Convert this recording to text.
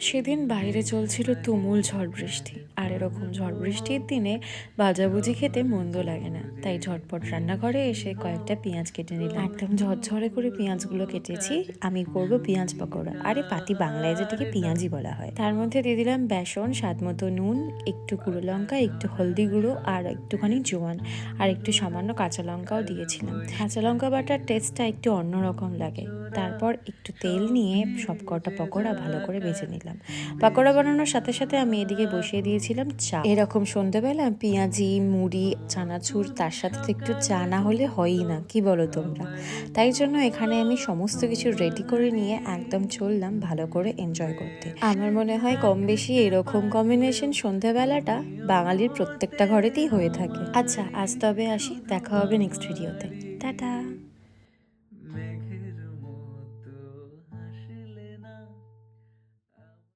সেদিন বাইরে চলছিল তুমুল ঝড় বৃষ্টি, আর এরকম ঝড় বৃষ্টির দিনে ভাজাভুজি খেতে মন্দ লাগে না, তাই ঝটপট রান্নাঘরে এসে কয়েকটা পেঁয়াজ কেটে নিলাম। একদম ঝরঝরে করে পেঁয়াজগুলো কেটেছি। আমি করব পেঁয়াজ পকোড়া, আরে পাতি বাংলায় যেটাকে পেঁয়াজি বলা হয়। তার মধ্যে দিয়ে দিলাম বেসন, স্বাদ মতো নুন, একটু গুঁড়ো লঙ্কা, একটু হলদি গুঁড়ো, আর একটুখানি জোয়ান, আর একটু সামান্য কাঁচা লঙ্কাও দিয়েছিলাম। কাঁচা লঙ্কা বাটার টেস্টটা একটু অন্যরকম লাগে। তারপর একটু তেল নিয়ে সব কটা পকোড়া ভালো করে ভেজে নিলাম। পকোড়া বানানোর সাথে সাথে আমি এদিকে বসিয়ে দিয়েছিলাম চা। এরকম সন্ধ্যেবেলা পেঁয়াজি, মুড়ি, চানাচুর, তার সাথে তো একটু চা না হলে হয়ই না, কি বলো তোমরা? তাই জন্য এখানে আমি সমস্ত কিছু রেডি করে নিয়ে একদম চললাম ভালো করে এনজয় করতে। আমার মনে হয় কম বেশি এরকম কম্বিনেশন সন্ধ্যেবেলাটা বাঙালির প্রত্যেকটা ঘরেতেই হয়ে থাকে। আচ্ছা, আজ তবে আসি, দেখা হবে নেক্সট ভিডিওতে। টাটা।